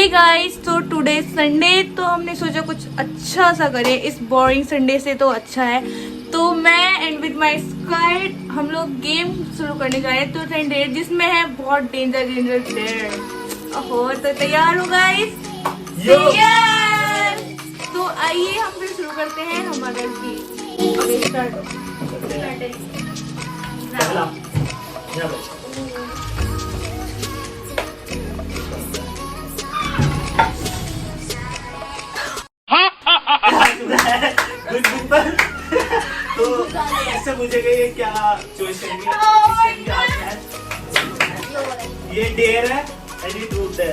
Hey guys, तो today Sunday, तो हमने सोचा कुछ अच्छा सा करें इस बोरिंग संडे से, तो अच्छा है। तो मैं एंड विद माय स्क्वाड हम लोग गेम शुरू करने जा रहे हैं, तो संडे जिसमें है बहुत डेंजर प्लेयर। और तो तैयार हो गाइस? तो आइए हम फिर शुरू करते हैं हमारा गेम। स्टार्ट। तो ऐसे पूछेगा ये क्या चॉइस है? ये डेयर है एंड ये ट्रूथ है।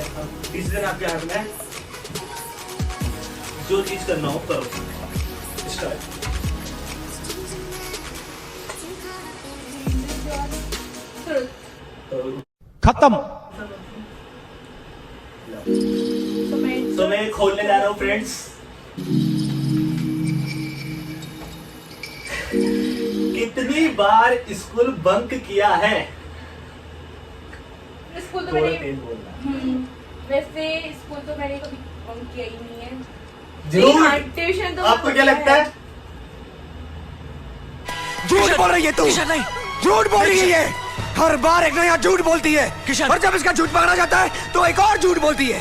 डिसीजन आपके हाथ में है, जो चीज करना हो करो। स्टार्ट। खत्म। तो मैं खोलने जा रहा हूँ फ्रेंड्स। कितनी बार स्कूल बंक किया है? स्कूल तो थोड़ा मैंने तेज बोलना। वैसे स्कूल तो मैंने कभी बंक किया ही नहीं है। जरूर। ट्यूशन तो आपको क्या लगता है? झूठ बोल रही है तू। किशन नहीं, झूठ बोल रही है ये। हर बार एक नया झूठ बोलती है किशन, और जब इसका झूठ पकड़ा जाता है तो एक और झूठ बोलती है,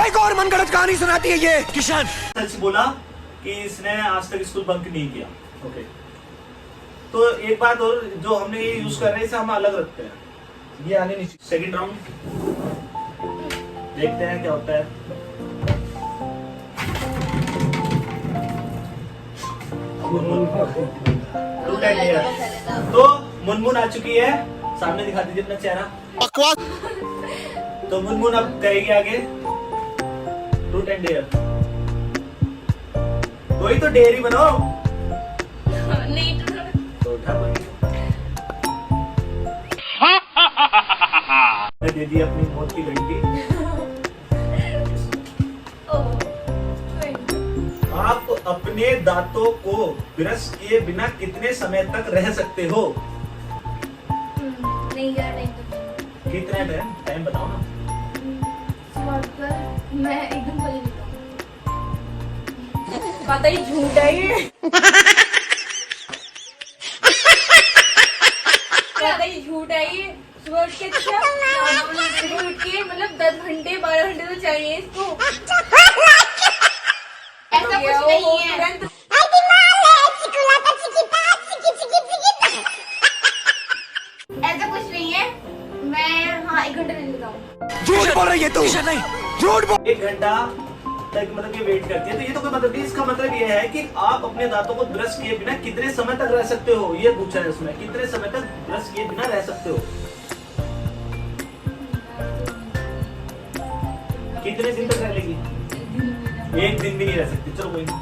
एक और मनगढ़ंत कहानी सुनाती है ये। किशन सच बोला कि इसने आज तक स्कूल बंक नहीं किया। ओके, तो एक बात और, जो हमने ये यूज कर रहे हैं इसे हम अलग रखते हैं। ये आने नहीं चाहिए। सेकंड राउंड देखते हैं क्या होता है। तो मुनमुन आ चुकी है, सामने दिखा दीजिए अपना चेहरा। तो मुनमुन अब करेगी आगे ट्रूथ एंड डेयर। कोई तो डेयर ही बनाओ। नहीं तो उठा मैं दे दी अपनी मौत की घंटी। आप अपने दांतों को ब्रश किए बिना कितने समय तक रह सकते हो? नहीं यार, नहीं तो कितना टाइम बताओ ना। मैं एकदम बोली नहीं पता ही झूठ है ये। पता ही झूठ है ये। सुबह उठ के सुबह उठ के मतलब 10 घंटे 12 घंटे तो चाहिए इसको। ऐसा कुछ नहीं है। ऐसा कुछ नहीं है। मैं 1 घंटे में लेता हूँ। झूठ बोल रही है तू। किशन नहीं, झूठ बोल। 1 घंटा तक मतलब ये वेट करती है, तो ये तो कोई मतलब नहीं। इसका मतलब ये है कि आप अपने दांतों को ब्रश किए बिना कितने समय तक रह सकते हो, ये पूछा है उसमें। कितने समय तक ब्रश किए बिना रह सकते हो? कितने दिन तक रह लेगी? 1 दिन भी नहीं रह सकती। चलो कोई नहीं।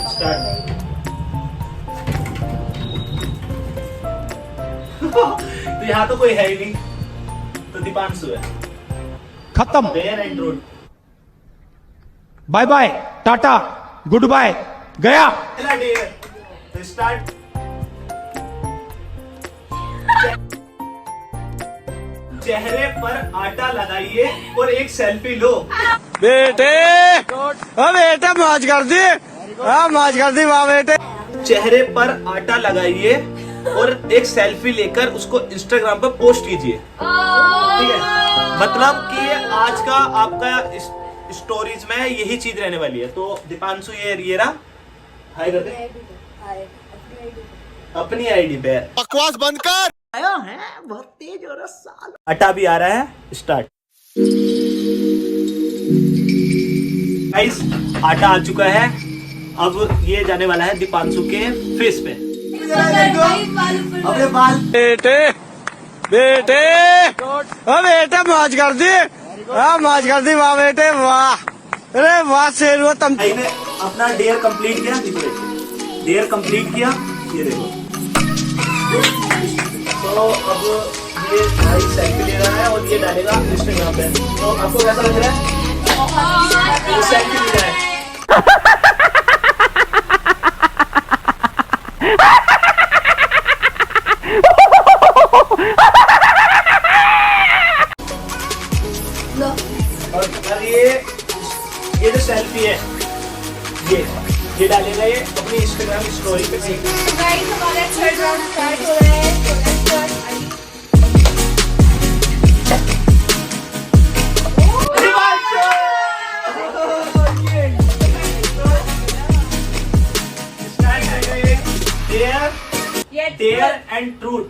स्टार्ट। तो यहाँ तो कोई है ही नहीं, तो दीपांशु है। खत्म। Dare and truth. Bye bye, ta-ta, good bye, गया। पहला डेयर। तो स्टार्ट। चेहरे पर आटा लगाइए और एक सेल्फी लो। बेटे बेटे मौज कर दी, मौज कर दी वाह बेटे। चेहरे पर आटा लगाइए और एक सेल्फी लेकर उसको इंस्टाग्राम पर पोस्ट कीजिए। ठीक है, मतलब कि आज का आपका स्टोरीज में यही चीज रहने वाली है। तो दीपांशु ये रहा। हाय कर दे अपनी आईडी पे। बकवास बंद कर। आया है बहुत तेज हो रहा साल। आटा भी आ रहा है। स्टार्ट। गाइस, आटा आ चुका है। अब ये जाने वाला है दीपांशु के फेस पे। अपने बाल। बेटे बेटे बेटे मौज कर दी, मौज कर दी वाह बेटे वाह। अरे वाह शेर हुआ तुम। भाई ने अपना डेयर कंप्लीट किया। डेयर कंप्लीट किया, ये देखो। तो अब ये भाई सेल्फी ले रहा है और ये डालेगा इंस्टाग्राम पे। तो आपको कैसा लग रहा है? सेल्फी ले रहा है। सेल्फी है, ये डालेगा ये अपनी इंस्टाग्राम स्टोरी पे। तो गाइस हमारा थर्ड राउंड स्टार्ट हो रहा है। तो let's start. Dare and truth.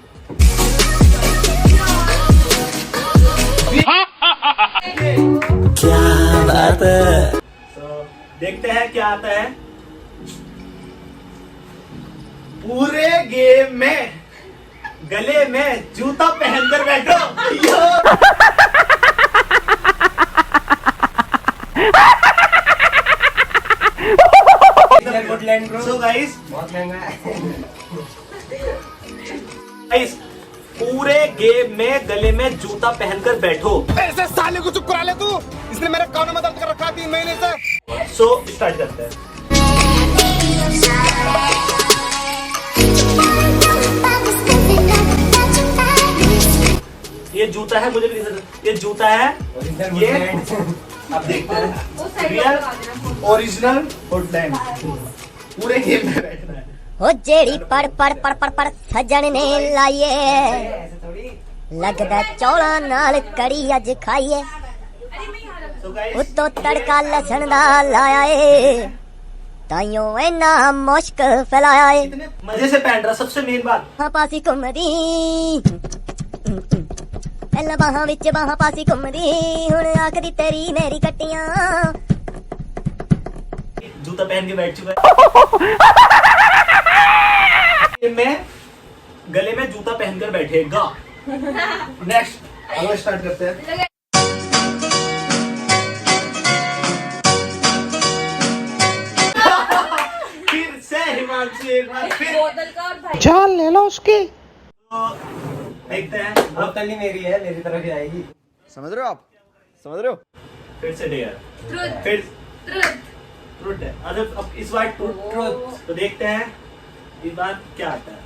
क्या बात है। तो देखते हैं क्या आता है। पूरे गेम में गले में जूता पहनकर बैठो। So guys, guys, पूरे गेम में गले में जूता पहनकर बैठो। ऐसे साले को चुप करा ले तू, इसने मेरे कानों में दर्द कर रखा 3 महीने से। सो स्टार्ट करते हैं। ये जूता है, मुझे भी नहीं पता। ये जूता है, ये आप देखते हैं रियल ओरिजिनल वुडलैंड। पूरे गेम में बैठना है। हो जेड़ी पड़ पड़ पड़ पड़ पड़ सजन ने लाइए, लगदा चौड़ा नाल कड़ी अज खाइए, So guys, उत्तो तड़का लसन दा लाया ए, ताइयों इन्ना मुश्क फैलाया ए। इतने मजे से पहन रहा। सबसे मेन बात, बाहां पासी घुमदी, पहला बाहां विच बाहां पासी घुमदी, हुण आखदी तेरी मेरी कट्टियां। जूता पहन के बैठ चुका है। मैं गले में जूता पहनकर बैठेगा। नेक्स्ट अगला स्टार्ट करते हैं। फिर से हिमांशु एक बार फिर बोतल का और भाई जान ले लो उसकी। तो देखते हैं। बोतल ही मेरी है, मेरी तरफ ही आएगी। समझ रहे हो आप, समझ रहे हो। फिर से डेयर, ट्रुथ फिर ट्रुथ। ट्रूथ है। अब इस बार ट्रूथ। तो देखते हैं इस बार क्या आता है।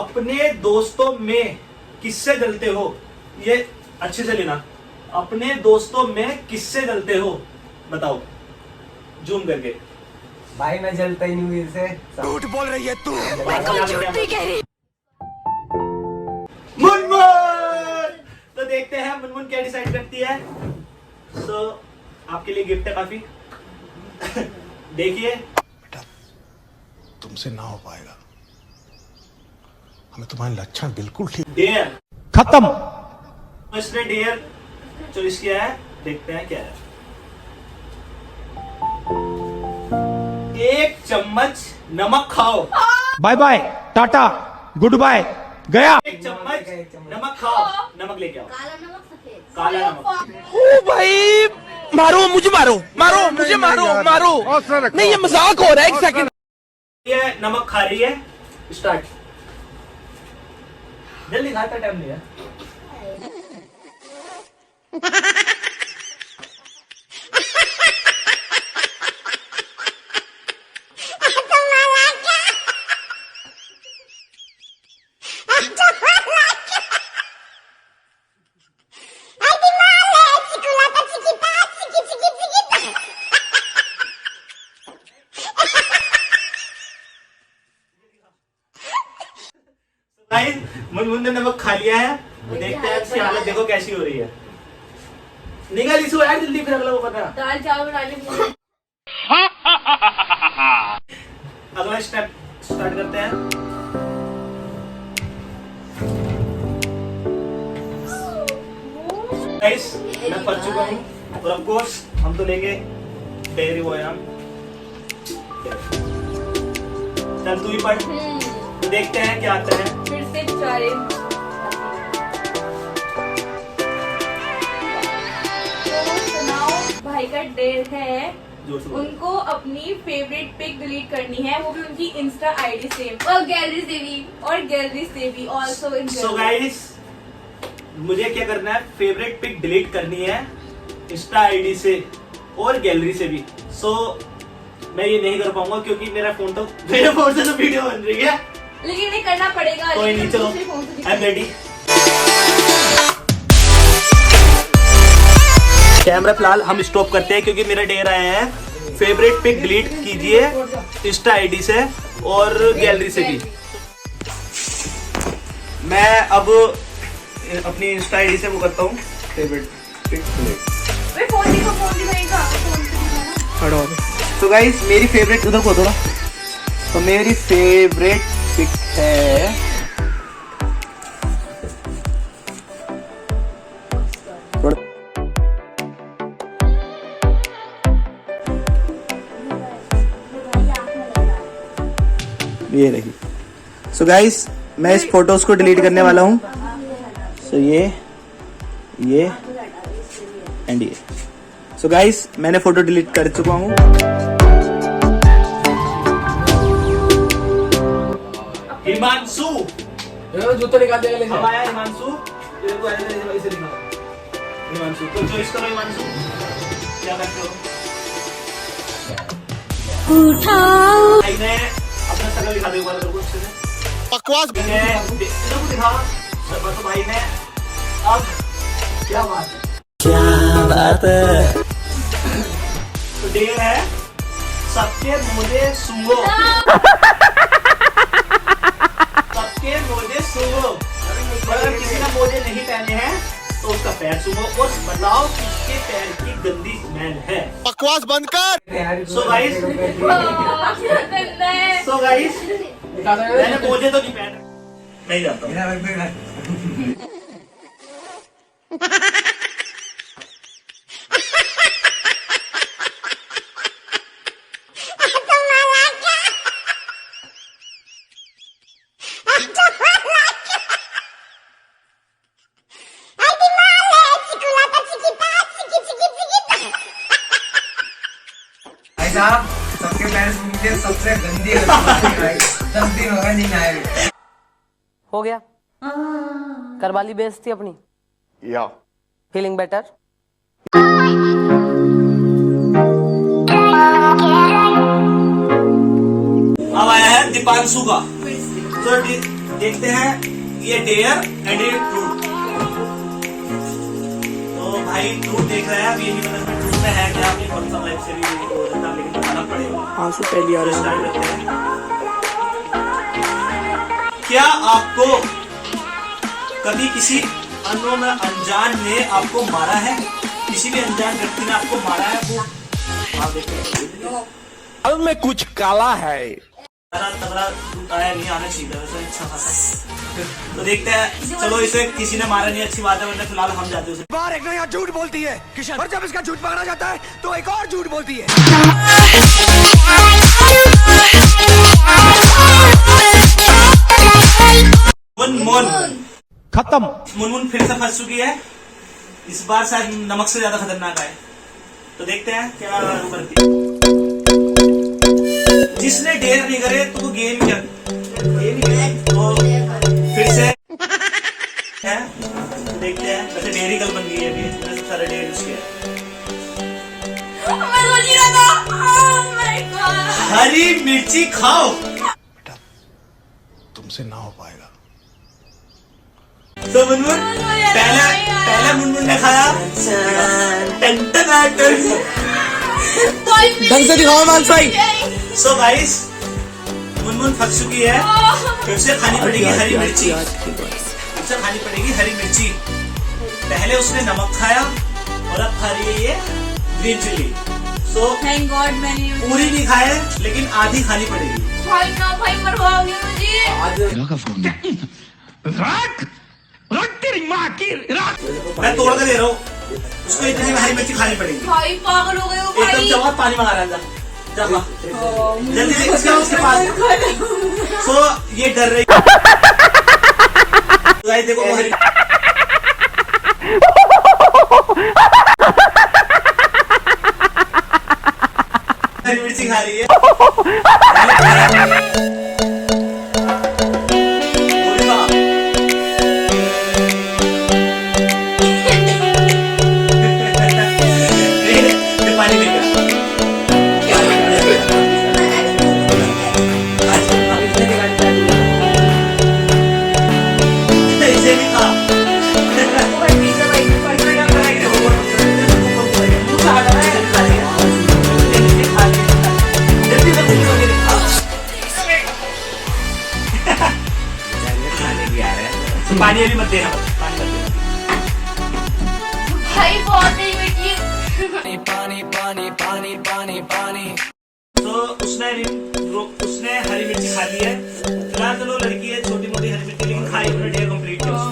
अपने दोस्तों में किससे जलते हो? ये अच्छे से लेना। अपने दोस्तों में किससे जलते हो? बताओ जूम करके। भाई मैं जलता ही नहीं हूँ इनसे। झूठ बोल रही है तू। मुनमुन। तो देखते हैं मुनमुन क्या डिसाइड करती है। तो आपके लिए गिफ्ट है काफी। देखिए, तुमसे ना हो पाएगा, हमें तुम्हारे लक्षण बिल्कुल ठीक। डेयर खत्म। तो इसने डेयर चॉइस किया है। देखते हैं क्या है। 1 चम्मच नमक खाओ। Bye bye, ta-ta, good bye, गया। 1 चम्मच नमक खाओ। नमक लेके आओ। काला नमक सफेद। काला नमक। ओ भाई, मारो मुझे, मारो मारो मुझे, मारो मारो। नहीं ये मजाक हो रहा है, 1 सेकंड। ये नमक खा रही है। स्टार्ट। जल्दी खाता, टाइम नहीं है। गाइस, मुनमुन ने नमक खा लिया है। देखते हैं इसकी हालत देखो कैसी हो रही है। निकल इसको यार जल्दी, फिर अगला वो पता। दाल चावल डाले मुझे। अगला स्टेप स्टार्ट करते हैं। गाइस, मैं पढ़ चुका हूँ और ऑफ कोर्स हम तो लेंगे डेयरी बॉय। हम चल तू ही पढ़। तो देखते हैं क्या आता है। फिर से बेचारे भाई का डेट है। जोर से बोलो। उनको अपनी फेवरेट पिक डिलीट करनी है, वो भी उनकी इंस्टा आईडी से और गैलरी से भी ऑल्सो इन। सो गाइस, मुझे क्या करना है? फेवरेट पिक डिलीट करनी है इंस्टा आईडी से और गैलरी से भी। सो मैं ये नहीं कर पाऊंगा क्योंकि मेरे फोन से तो वीडियो बन रही है। लेकिन नहीं करना पड़ेगा। कोई नहीं, चलो आई एम रेडी। कैमरा फिलहाल हम स्टॉप करते हैं क्योंकि मेरा डेयर आया है। फेवरेट पिक डिलीट कीजिए इंस्टा आईडी से और गैलरी से भी। मैं अब अपनी इंस्टा आईडी से वो करता हूँ फेवरेट पिक डिलीट। तो गाइस मेरी फेवरेट उधर को थोड़ा, तो मेरी फेवरेट पिक है ये रही। सो गाइस मैं इस फोटोज को डिलीट करने वाला हूँ। सो ये एंड ये। सो गाइस मैंने फोटो डिलीट कर चुका हूँ। हिमांशु जूता निकाल देगा अब आया हिमांशु। हिमांशु तो चॉइस करो हिमांशु, क्या करते हो? भाई ने अपना शक्ल दिखा दे कुछ बकवास दिखा तो भाई ने अब क्या बात है तो डेयर है सबके मोजे सुंगो। सबके मोजे सुंगो। अगर किसी ने मोजे नहीं पहने हैं तो उसका पैर सुंगो और बताओ किसके पैर की गंदी स्मेल है। बकवास बंद कर। सो गाइस मैंने मोजे तो नहीं पहने, नहीं जाता हूँ। भाई साहब सबके पैर सूंघते सबसे गंदी भाई 10 दिन हो गए नहीं आए। हो गया करवा ली बेइज्जती अपनी। या फीलिंग बेटर। अब आया है दीपांशु का। तो देखते हैं ये डेयर एंड ये ट्रूथ। तो भाई ट्रूथ देख रहे हैं। अब ये नहीं पता ट्रूथ में है क्या, आपने कौन सा वेब सीरीज हो रहा था लेकिन बताना पड़ेगा। आंसू पहली आ रहे स्टार्ट करते हैं। क्या आपको कभी किसी अनजान ने आपको मारा है? किसी भी अनजान व्यक्ति ने आपको मारा है? वो आप देखते में कुछ काला है। तगड़ा दूध आया नहीं, आना चाहिए वैसे अच्छा खासा। तो देखते हैं। चलो इसे किसी ने मारा नहीं, अच्छी बात है, वरना फिलहाल हम जाते हैं। बार एक नया झूठ बोलती है किशन, और जब इसका झूठ पकड़ा जाता है तो एक और झूठ बोलती है। मुनमुन खत्म। मुनमुन फिर से फंस चुकी है। इस बार शायद नमक से ज्यादा खतरनाक है। तो देखते हैं क्या करती है। जिसने डेयर नहीं करे तो वो गेम क्या तो फिर से है। तो देखते हैं। वैसे डेयरी कल बन गई है अभी, मैंने सब सारे डेयर यूज किया। मैं सोच ही रहा था। Oh my God. हरी मिर्ची खाओ। तुमसे ना हो पाएगा। तो मुनमुन पहले मुनमुन ने खाया ढंग से दिखाओ मानसाई। सो गाइस मुनमुन फंस चुकी है। फिर से खानी पड़ेगी हरी मिर्ची। फिर से खानी पड़ेगी हरी मिर्ची। पहले उसने नमक खाया और अब खा रही है ये green chilli. So thank God मैंने पूरी नहीं खाए लेकिन आधी खानी पड़ेगी। भाई ना भाई मरवाओगे मुझे। मैं तोड़ के दे रहा हूँ उसको, इतनी हरी मिर्ची खानी पड़ेगी। भाई पागल हो गए हो एकदम भाई। जवाब पानी मंगा रहा था। जल्दी से उसके पास। सो ये डर रही गाइस, देखो वो हरी मिर्ची खा रही है। पानी लेकर इसे भी खा। पानी अभी मत देना, पानी मत देना। भाई बहुत ही मीठी। तो उसने हरी मिर्ची खा ली है। फिलहाल तो लड़की है, छोटी मोटी हरी मिर्ची, लेकिन खाई उसने, डेयर कंप्लीट किया उसने।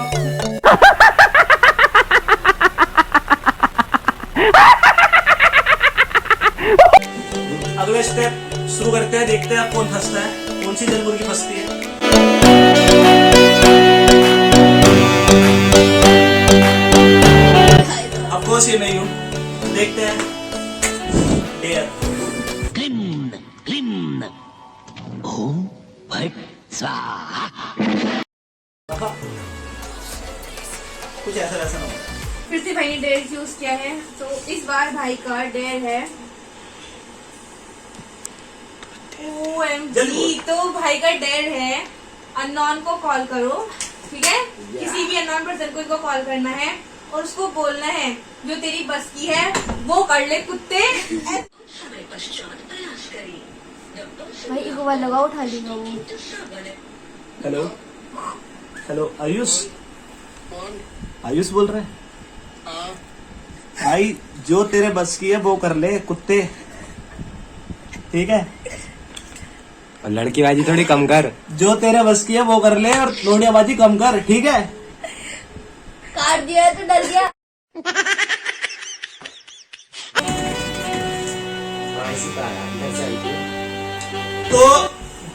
अगले स्टेप शुरू करते हैं, देखते हैं कौन फंसता है, कौन सी जल मुर्गी फंसती है। अब कोर्स ये नहीं हूं, देखते हैं। डेयर कुछ ऐसा वैसा ना हो। फिर से भाई ने डेयर यूज किया है, तो इस बार भाई का डेयर है OMG। तो भाई का डेयर है अननोन को कॉल करो, ठीक है? किसी भी अननोन पर्सन को इनको कॉल करना है और उसको बोलना है जो तेरी बस की है वो कर ले कुत्ते। भाई एक बार लगा, उठा लेगा वो। हेलो हेलो, आयुष बोल रहे हैं? भाई जो तेरे बस की है वो कर ले कुत्ते, ठीक है? और लड़की बाजी थोड़ी कम कर। जो तेरे बस की है वो कर ले और लोडियाबाजी कम कर, ठीक है? काट दिया तो डर गया। तो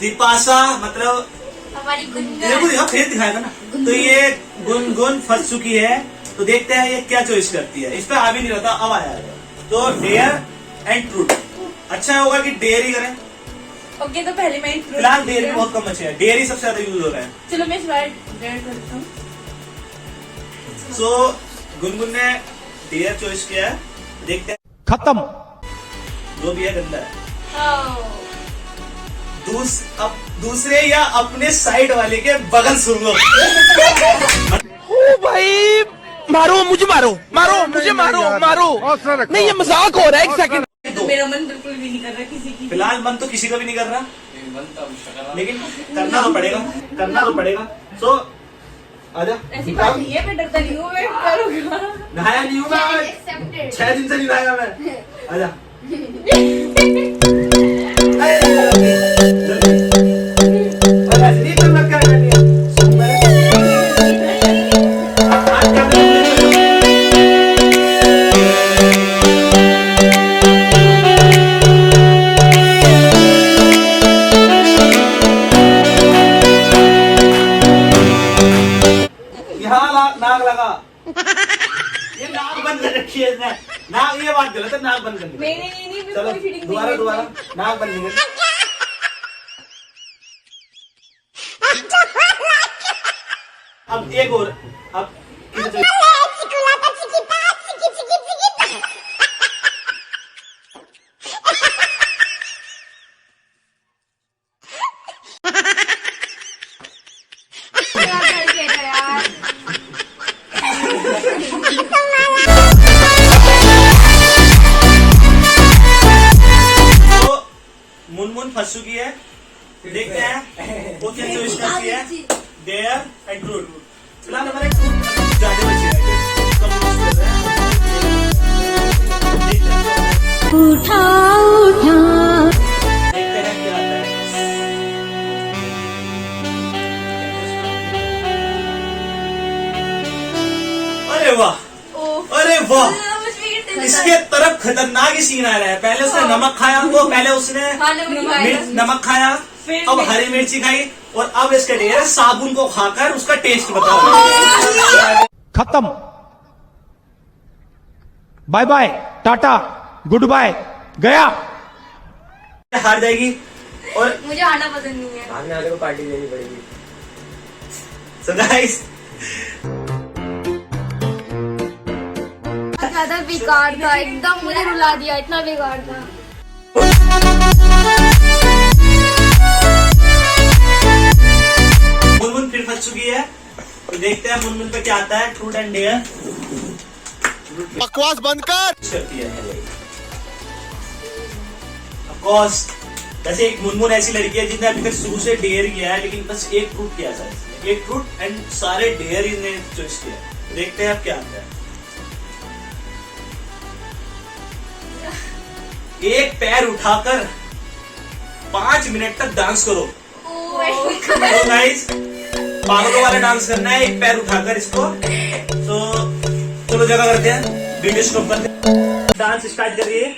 दीपाशा मतलब हमारी देखो यहाँ फिर दिखाएगा ना। तो ये गुनगुन फंस चुकी है, तो देखते हैं ये क्या चॉइस करती है। इस पे आ भी नहीं रहता, अब आया है। तो डेयर एंड ट्रूथ, अच्छा होगा कि डेयर ही करें। ओके, तो पहले मैं फिलहाल डेयर भी बहुत कम बचे हैं, डेयर ही सबसे ज्यादा यूज हो रहा है। चलो मैं इस बार डेयर करता हूँ। सो गुनगुन ने डेयर चॉइस किया है, देखते हैं। खत्म। जो भी है गंदा है। अब दूसरे या अपने साइड वाले के बगल सुनो। ओ भाई, मारो मुझे, मारो मुझे, मारो। नहीं, ये मजाक हो रहा है, एक सेकंड। मेरा मन बिल्कुल भी नहीं कर रहा किसी की। फिलहाल मन तो किसी का भी नहीं कर रहा, लेकिन करना तो पड़ेगा। सो आजा। ऐसी बात नहीं है, मैं डरता नहीं हूँ, मैं करूँगा। नहाया नहीं हूँ मैं, 6 दिन से नहीं नहाया मैं। आजा। नाक लगा, ये नाक बंद कर रखी है इसने। नाक, ये बात गलत है, नाक बंद करनी। नहीं, चलो दोबारा नाक बंद नहीं करनी। अब एक और, अब मुनमुन फंस चुकी है, देखते हैं वो क्या चॉइस करती है। Dare and truth. फिलहाल हमारे ट्रूथ ज्यादा बचे हैं, कम यूज कर रहे हैं। उठा देखते हैं क्या आता है। अरे वाह, अरे वाह, इसके तरफ खतरनाक ही सीन आ रहा है। पहले उसने नमक खाया, नमक खाया, अब हरी मिर्ची खाई, और अब इसके डेयर साबुन को खाकर उसका टेस्ट बताओ। खत्म। Bye bye, ta-ta, good bye, गया। हार जाएगी और मुझे आना पसंद नहीं है। सामने वाले को पार्टी देनी पड़ेगी। So guys, ज्यादा बेकार था, एकदम मुझे रुला दिया, इतना बेकार था। मुनमुन फिर फंस चुकी है, तो देखते हैं मुनमुन पे क्या आता है। ट्रूथ एंड डेयर बकवास बंद कर। करती है। Of course, वैसे एक मुनमुन ऐसी लड़की है जिसने अभी तक शुरू से डेयर किया है, लेकिन बस एक ट्रूथ किया है। एक ट्रूथ एंड सारे डेयर ने चॉइस किया। देखते हैं अब क्या आता है। एक पैर उठाकर 5 मिनट तक डांस करो। तो गाइस पागलों वाला डांस करना है, एक पैर उठाकर इसको। तो चलो जगह करते हैं, वीडियो स्टॉप करते हैं, डांस स्टार्ट करिए।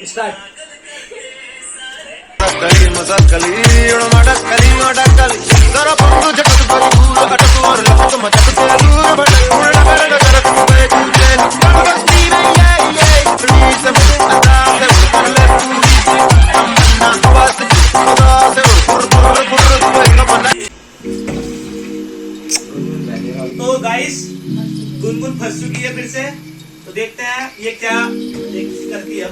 स्टार्ट। तो गाइस गुनगुन फंस चुकी है फिर से। तो देखते हैं ये क्या करती है।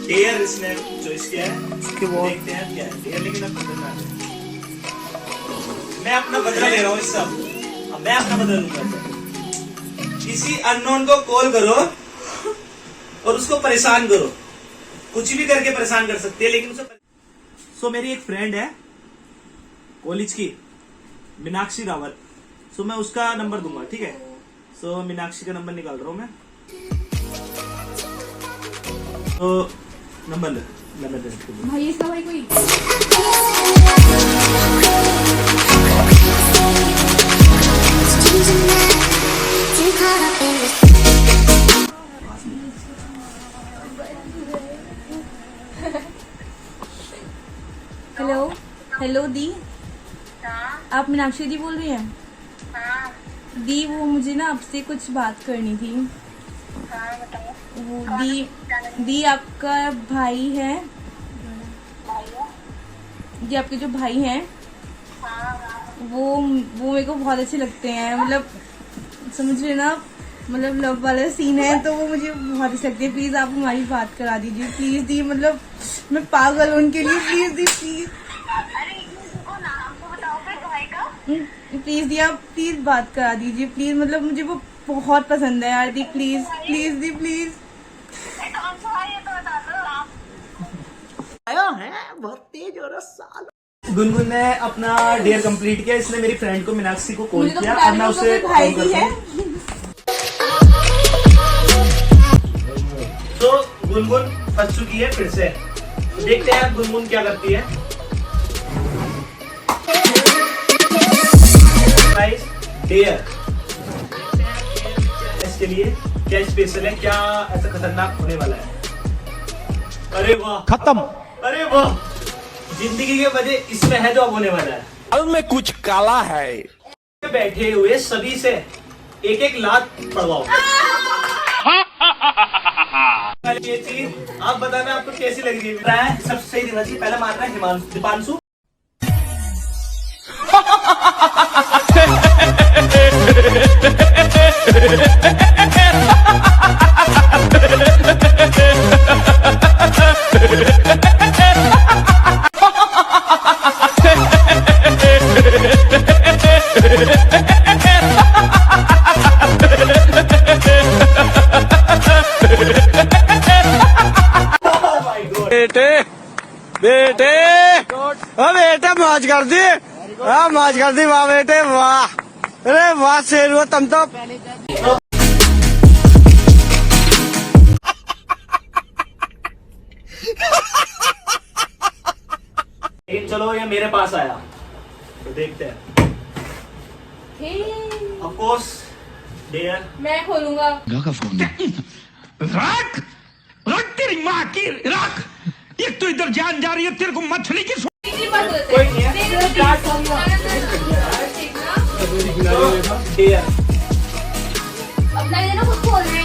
डेयर इसने चॉइस किया है। देखते हैं क्या है डेयर, लेकिन अब खतरनाक है। मैं अपना बदला ले रहा हूँ इससे। अब मैं अपना बदला लूंगा। किसी अननोन को कॉल करो और उसको परेशान करो। कुछ भी करके परेशान कर सकती है, लेकिन उसे मेरी एक फ्रेंड है कॉलेज की, मीनाक्षी रावत। मैं उसका नंबर दूंगा, ठीक है। मीनाक्षी का नंबर निकाल रहा हूं मैं। तो नंबर ले भाई, इसका भाई कोई हेलो हेलो दी, आप मीनाक्षी दी बोल रही हैं? दी वो मुझे ना आपसे कुछ बात करनी थी। वो दी आपका भाई है, दी आपके जो भाई हैं वो मेरे को बहुत अच्छे लगते हैं। मतलब समझ रहे ना, मतलब लव वाला सीन है तो वो मुझे बहुत अच्छी लगती है। प्लीज आप हमारी बात करा दीजिए प्लीज दी। मतलब मैं पागल हूँ उनके लिए। प्लीज दी प्लीज। प्लीज दी आप प्लीज बात करा दीजिए प्लीज। मतलब मुझे वो बहुत पसंद है यार दी। प्लीज प्लीज दी प्लीज। आया है बहुत तेज हो रहा साल। गुनगुन ने अपना डेयर कंप्लीट किया। इसने मेरी फ्रेंड को मीनाक्षी को कॉल किया और मैं उसे भाई की है। तो गुनगुन फंस चुकी है फिर से। देखते हैं गुनगुन क्या करती है। डेयर इसके लिए क्या स्पेशल है, क्या ऐसा खतरनाक होने वाला है? अरे वाह, खत्म। अरे वाह, जिंदगी के वजह इसमें है जो अब होने वाला है। अब में कुछ काला है। बैठे हुए सभी से एक एक लात पड़वाओ। ये चीज आप बताना आपको कैसी लग रही है? सबसे सही देना चाहिए। पहला मार रहा है दीपांशु। बेटे मौज कर दी। मौज कर दी। वाह बेटे वाह। अरे वाह शेर हुआ तुम तो। लेकिन चलो ये मेरे पास आया तो देखते हैं। ऑफ कोर्स डेयर मैं खोलूंगा। रख रख तेरी माँ की रख। एक तो इधर जान जा रही है तेरे को मछली की। कोई नहीं है। डेयर अपना ये ना खुद खोल रहे हैं।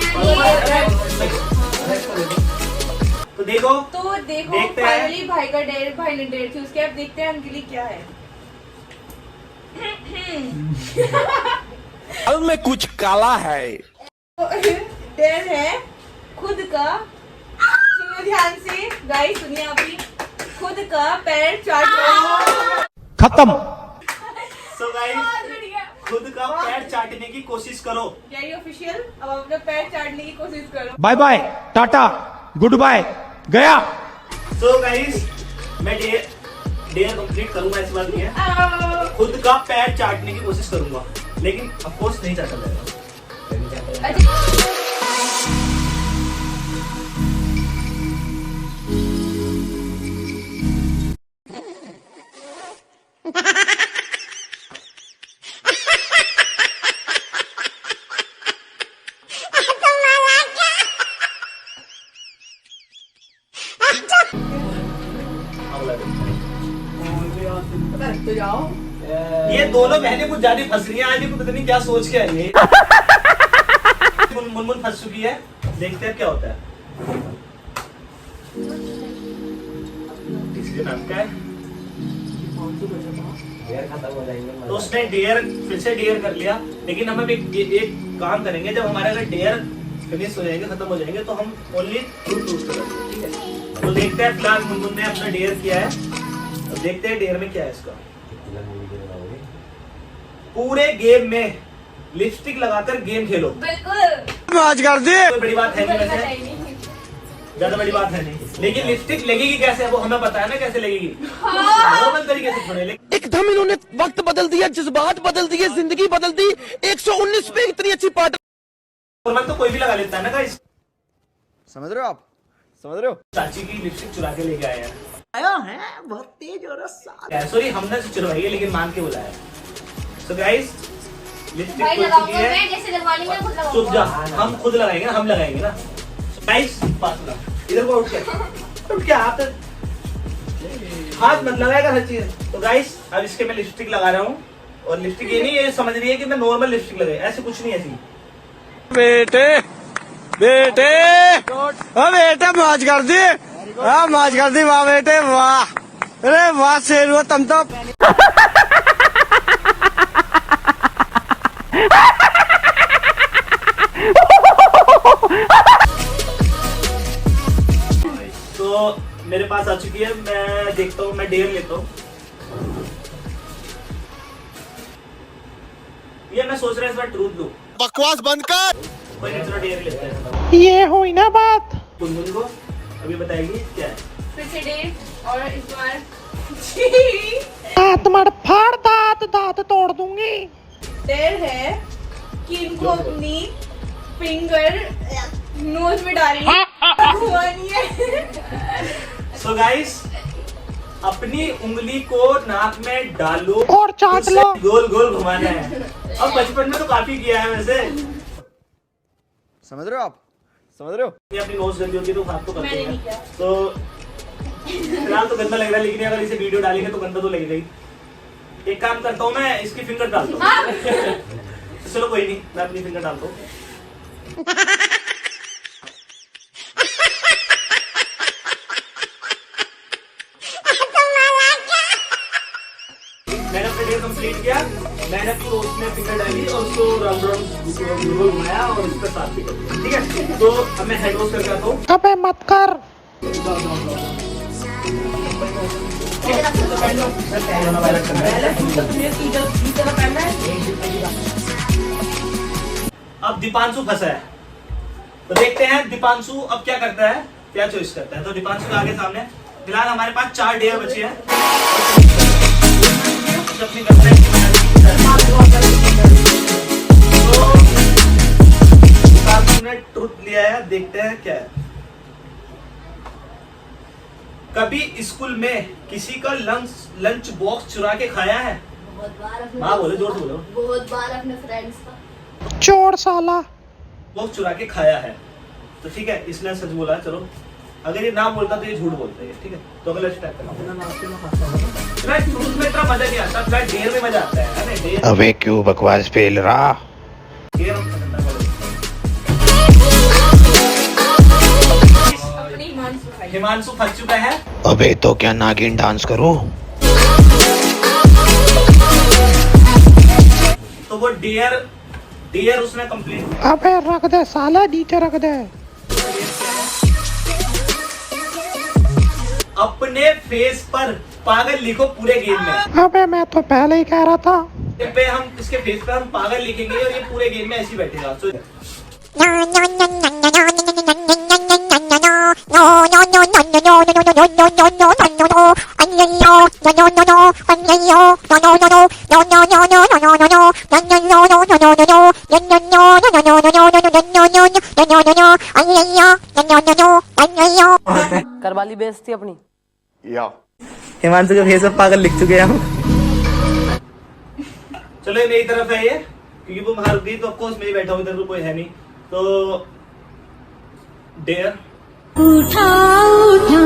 तो देखो देखते फाइनली भाई का डेयर, भाई ने डेयर चूज किया। अब देखते हैं उनके लिए क्या है। अब में कुछ काला है। डेयर है खुद का, सुनो ध्यान से गाइस, सुनिए आप भी। खुद का पैर चाट खत्म। सो गाइस खुद का पैर चाटने की कोशिश करो। गैरी ऑफिशियल, अब अपना पैर चाटने की कोशिश करो। Bye bye ta-ta good bye गया। सो गाइस मैं डेयर कंप्लीट करूंगा, ऐसी बात नहीं है। खुद का पैर चाटने की कोशिश करूंगा, लेकिन ऑफ कोर्स नहीं चाटा जाएगा। तो जाओ। ये दोनों बहनें कुछ ज्यादा फंस रही हैं आज, पता नहीं क्या सोच के आई है। मुनमुन फंस चुकी है, देखते हैं क्या होता है। इसके नाम क्या है? तो उसने डेयर फिर से डेयर कर लिया, लेकिन हम एक काम करेंगे, जब हमारे अगर डेयर फिनिश हो जाएंगे, खत्म हो जाएंगे, तो हम ओनली ट्रूथ करेंगे, ठीक है। तो देखते हैं, फिलहाल मुनमुन ने अपना डेयर किया है, तो देखते हैं डेयर में क्या है इसका। पूरे गेम में लिपस्टिक लगाकर गेम खेलो। बिल्कुल आज कर दे। कोई बड़ी बात है नहीं, वैसे ज्यादा बड़ी बात है नहीं, लेकिन लिपस्टिक लगेगी कैसे वो हमें पता है ना, कैसे लगेगी। नॉर्मल तरीके से थोड़े, लेकिन एकदम इन्होंने वक्त बदल दिया, जज्बात बदल दिए, जिंदगी बदल दी। 119 पे इतनी अच्छी पार्ट। नॉर्मल तो कोई भी लगा लेता है ना गाइस। समझ रहे हो आप? समझ रहे हो? चाची की लिपस्टिक चुरा के लेके आए हैं, बहुत तेज और सॉरी हमने चुरवाई है, लेकिन मान के बुलाया। सो गाइस लिपस्टिक खुल चुकी है, जैसे लगवानी है खुद लगाऊंगा। चुप जा, हम खुद लगाएंगे ना, हम लगाएंगे ना। गाइस इधर को उठ के हाथ मत लगाएगा हर चीज। तो गाइस अब इसके मैं लिपस्टिक लगा रहा हूँ, और लिपस्टिक ये नहीं ये समझ रही है कि मैं नॉर्मल लिपस्टिक लगाई, ऐसे कुछ नहीं, ऐसी बेटे बेटे बेटे मौज कर दी, मौज कर दी, वाह बेटे वाह, अरे वाह शेर हुआ तुम तो। तो मेरे पास आ चुकी है, मैं देखता हूँ, मैं डेयर लेता हूँ। ये मैं सोच रहा हूँ इस बार ट्रूथ लूं। बकवास बंद कर। कोई नहीं, चलो डेयर लेते हैं। ये हुई ना बात। गुनगुन को अभी बताएगी क्या है। फिर से डेट, और इस बार तुम्हारे फाड़ दांत तोड़ दूंगी। डेयर है कि इनको अपनी फिंगर नोज में डालनी घुमानी है। सो गाइस अपनी उंगली को नाक में डालो और चाट लो। गोल गोल घुमाना है। अब बचपन में तो काफी किया है वैसे। समझ रहे हो आप? समझ रहे हो? ये अपनी नोज गंदी होती है तो हाथ तो करते मैंने नहीं हैं। किया। तो फिलहाल तो गंदा लग रहा है, लेकिन अगर इसे वीडियो डालेंगे तो गंदा तो लगेगा ही। एक काम करता हूँ, मैं इसकी फिंगर डालता हूँ। चलो कोई नहीं, मैं अपनी फिंगर डालता हूँ। मैंने अपना डेयर कंप्लीट किया, मैंने पूरा उसमें फिंगर डाली और उसको राउंड राउंड घुमाया और उस पर साफ किया, ठीक है। तो अब मैं हेड वॉश करके आता हूँ। अबे मत कर। अब दीपांशु फंसा है, तो देखते हैं दीपांशु अब क्या करता है, क्या चॉइस करता है। तो दीपांशु का आगे सामने फिलहाल हमारे पास 4 डेयर बचे हैं। अपनी गर्लफ्रेंड की मदद की तो दीपांशु ने ट्रुथ लिया है, देखते हैं क्या है। कभी स्कूल में किसी का लंच बॉक्स चुरा के खाया है? बहुत बार अपने हाँ बोलो, जोर से बोलो। बहुत बार अपने फ्रेंड्स का। चोर साला। बॉक्स चुरा के खाया है, तो ठीक है इसने सच बोला। चलो अगर ये ना बोलता तो ये झूठ बोलता है, ठीक है। तो अगला स्टेप करना। ट्रूथ में इतना मजा नहीं आता, फ्लैट डेयर में मजा आता है ना। डेयर अबे क्यों बकवास फैल रहा? डेयर हम खतरनाक वाले। अपनी हिमांशु भाई। हिमांशु फंस चुका है। अबे तो क्या नागिन डांस करूं? तो वो डेयर उसने कंप्लीट। अबे रख दे साला, नीचे रख दे। अपने फेस पर पागल लिखो पूरे गेम में। अबे मैं तो पहले ही कह रहा था। पे हम इसके फेस पे हम पागल लिखेंगे और ये पूरे गेम में ऐसे ही बैठेगा। करवा ली बेइज्जती अपनी। हिमांशु के फेस पे पागल लिख चुके हैं हम। चलो ये मेरी तरफ है ये, क्योंकि वो हार गई तो ऑफकोर्स मैं ही बैठा हूँ इधर, तो कोई है नहीं। तो डेयर उठा उठा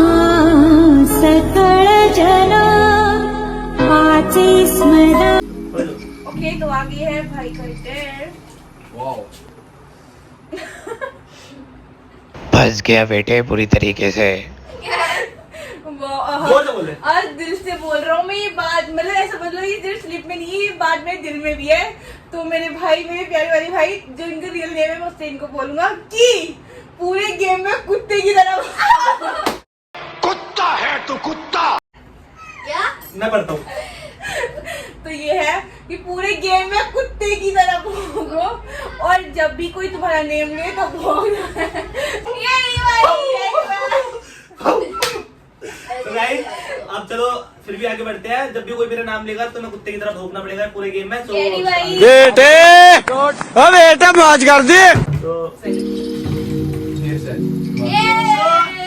सकळ जन वाचे स्मरण। ओके, तो आगे है भाई का डेयर। फंस गया बेटे पूरी तरीके से। बोले आज दिल से बोल रहा हूँ मैं ये बात, मतलब ऐसा बोल ये सिर्फ स्लिप में नहीं है, ये बात मेरे दिल में भी है। तो मेरे भाई, मेरे प्यारे वाले भाई, जो इनका रियल नेम है, मैं उससे इनको बोलूंगा कि पूरे गेम में कुत्ते की तरह कुत्ता है तू कुत्ता। क्या मैं पढ़ता हूँ। तो ये है कि पूरे गेम में कुत्ते की तरह भौंको, और जब भी कोई तुम्हारा नेम ले तो भौंकना है। तो गाइस अब चलो फिर भी आगे बढ़ते हैं। जब भी कोई मेरा नाम लेगा तो मैं कुत्ते की तरह भौंकना पड़ेगा पूरे गेम में। तो बेटे मौज कर दी।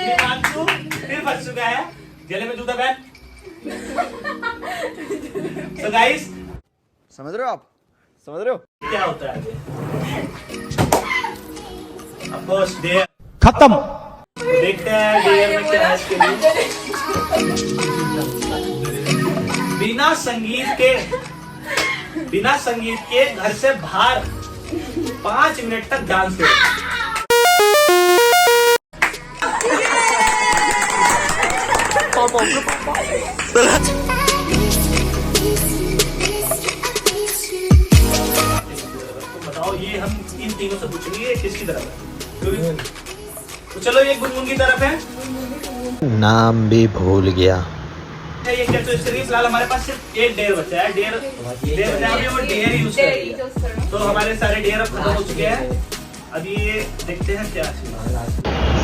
हिमांशु फिर फंस चुका है, गले में जूता पहन। तो गाइस समझ रहे हो आप? समझ रहे हो क्या होता है आगे? Of course, डेयर खत्म। देखते हैं डेयर में क्या है इसके लिए। बिना संगीत के घर से बाहर 5 मिनट तक डांस करो। बताओ ये हम इन तीनों से पूछेंगे किसकी तरफ है। तो चलो ये गुनगुन की तरफ है। नाम भी भूल गया। ये क्या तो इसके लिए फिलहाल हमारे पास सिर्फ एक डेयर बचा है। डेयर बचा है, वो डेयर यूज करेंगे। तो हमारे सारे डेयर अब खत्म हो चुके हैं। अभी ये देखते हैं क्या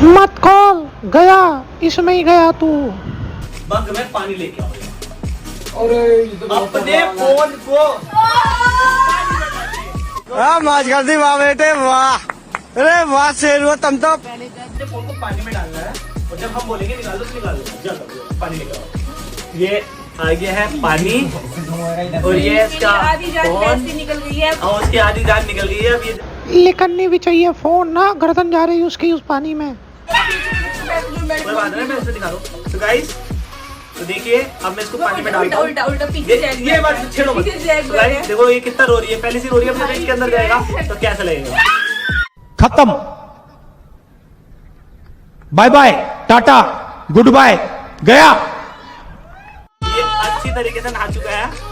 मत कॉल गया, इसमें ही गया तू। बग में पानी लेके आओ अपने फोन को। मौज कर दी वाह बेटे वाह। अरे वाह शेर हुआ तुम तो। अपने फोन को पानी में डालना है, और जब हम बोलेंगे निकालो तो निकालो। जब पानी लेके आओ। ये आगे है पानी, और ये इसका आधी जान वैसे निकल गई है। और उसकी आधी जान निकल गई है। अब ये निकलनी भी चाहिए, फोन ना गर्दन जा रही उसकी उस पानी में। कोई बात नहीं, मैं उससे दिखा दूं। तो गाइस तो देखिए अब मैं इसको पानी में डालता हूं। उल्टा उल्टा पीछे ये बात छेड़ो मत। तो गाइस देखो ये कितना रो रही है, पहले से रो रही है। अब इसके अंदर जाएगा तो कैसा लगेगा। खत्म। Bye bye ta-ta good bye गया। ये अच्छी तरीके से नहा चुका है।